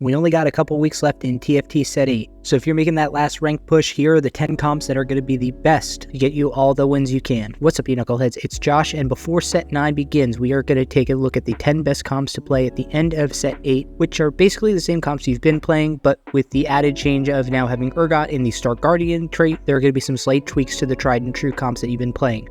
We only got a couple weeks left in TFT Set 8, so if you're making that last rank push, here are the 10 comps that are going to be the best to get you all the wins you can. What's up, you knuckleheads? It's Josh, and before Set 9 begins, we are going to take a look at the 10 best comps to play at the end of Set 8, which are basically the same comps you've been playing, but with the added change of now having Urgot in the Stark Guardian trait. There are going to be some slight tweaks to the tried and true comps that you've been playing.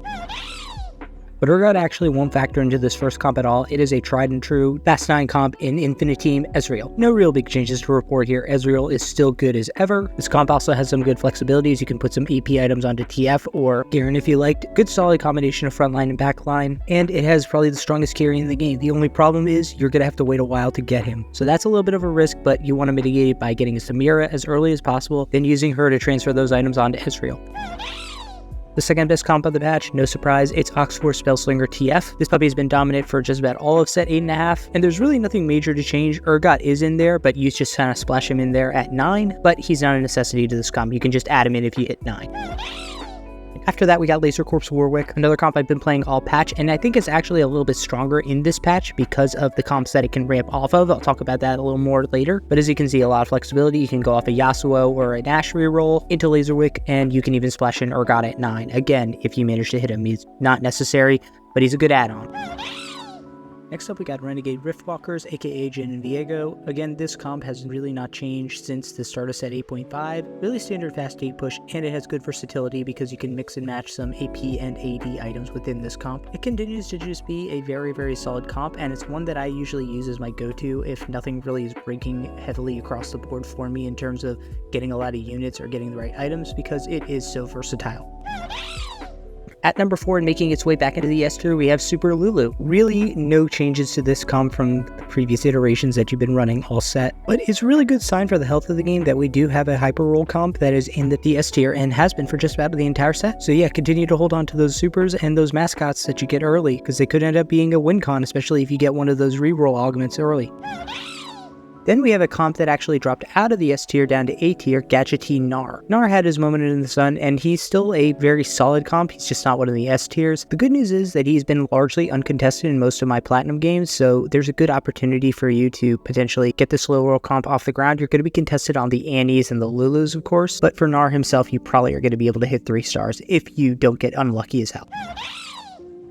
But Urgot actually won't factor into this first comp at all. It is a tried and true Fast 9 comp in Infinite Team Ezreal. No real big changes to report here. Ezreal is still good as ever. This comp also has some good flexibilities. You can put some AP items onto TF or Garen if you liked. Good solid combination of frontline and backline. And it has probably the strongest carry in the game. The only problem is you're going to have to wait a while to get him. So that's a little bit of a risk, but you want to mitigate it by getting a Samira as early as possible, then using her to transfer those items onto Ezreal. The second best comp of the patch, no surprise, it's Oxford Slinger TF. This puppy has been dominant for just about all of Set 8.5, and there's really nothing major to change. Urgot is in there, but you just kind of splash him in there at 9, but he's not a necessity to this comp. You can just add him in if you hit 9. After that, we got Laser Corpse Warwick, another comp I've been playing all patch, and I think it's actually a little bit stronger in this patch because of the comps that it can ramp off of. I'll talk about that a little more later, but as you can see, a lot of flexibility. You can go off a Yasuo or an Ash reroll into Laserwick, and you can even splash in Urgot at 9. Again, if you manage to hit him, he's not necessary, but he's a good add-on. Next up, we got Renegade Riftwalkers, aka Jin and Viego. Again, this comp has really not changed since the start of Set 8.5. Really standard fast 8 push, and it has good versatility because you can mix and match some AP and AD items within this comp. It continues to just be a very, very solid comp, and it's one that I usually use as my go-to if nothing really is breaking heavily across the board for me in terms of getting a lot of units or getting the right items, because it is so versatile. At number 4 and making its way back into the S tier, we have Super Lulu. Really no changes to this comp from the previous iterations that you've been running all set, but it's a really good sign for the health of the game that we do have a hyper roll comp that is in the S tier and has been for just about the entire set. So yeah, continue to hold on to those supers and those mascots that you get early, because they could end up being a win con, especially if you get one of those reroll augments early. Then we have a comp that actually dropped out of the S tier down to A tier, Gadgety Gnar. Gnar had his moment in the sun, and he's still a very solid comp. He's just not one of the S tiers. The good news is that he's been largely uncontested in most of my Platinum games, so there's a good opportunity for you to potentially get this low roll comp off the ground. You're going to be contested on the Annies and the Lulus, of course, but for Gnar himself, you probably are going to be able to hit 3 stars if you don't get unlucky as hell.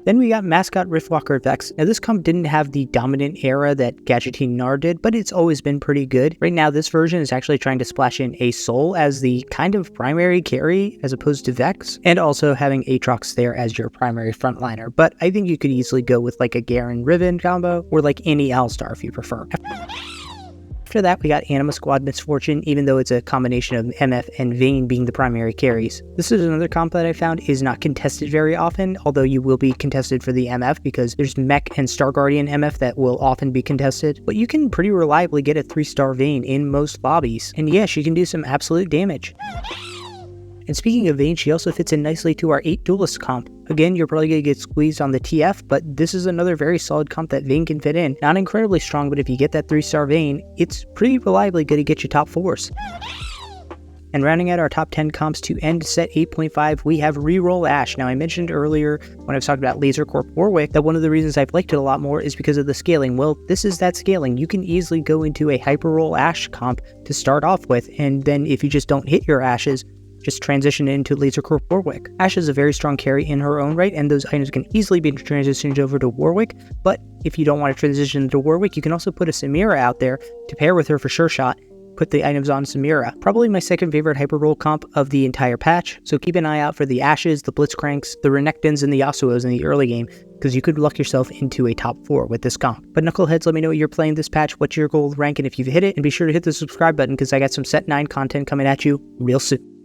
Then we got Mascot Riftwalker Vex. Now this comp didn't have the dominant era that Gadgety Gnar did, but it's always been pretty good. Right now this version is actually trying to splash in a Soul as the kind of primary carry as opposed to Vex, and also having Aatrox there as your primary frontliner. But I think you could easily go with like a Garen Riven combo, or like any Alistar if you prefer. After that, we got Anima Squad Misfortune, even though it's a combination of MF and Vayne being the primary carries. This is another comp that I found is not contested very often, although you will be contested for the MF because there's Mech and Star Guardian MF that will often be contested, but you can pretty reliably get a 3-star Vayne in most lobbies, and yeah, she can do some absolute damage. And speaking of Vayne, she also fits in nicely to our 8 Duelist comp. Again, you're probably going to get squeezed on the TF, but this is another very solid comp that Vayne can fit in. Not incredibly strong, but if you get that 3-star Vayne, it's pretty reliably going to get you top 4s. And rounding out our top 10 comps to end Set 8.5, we have Reroll Ash. Now, I mentioned earlier when I was talking about Laser Corp Warwick that one of the reasons I've liked it a lot more is because of the scaling. Well, this is that scaling. You can easily go into a Hyper Roll Ash comp to start off with, and then if you just don't hit your Ashes, just transition into Laser Corp Warwick. Ash is a very strong carry in her own right, and those items can easily be transitioned over to Warwick, but if you don't want to transition to Warwick, you can also put a Samira out there to pair with her for sure shot. Put the items on Samira. Probably my second favorite hyper roll comp of the entire patch, so keep an eye out for the Ashes, the Blitzcranks, the Renekton's, and the Yasuos in the early game, because you could luck yourself into a top 4 with this comp. But knuckleheads, let me know what you're playing this patch, what's your gold rank, and if you've hit it, and be sure to hit the subscribe button because I got some Set 9 content coming at you real soon.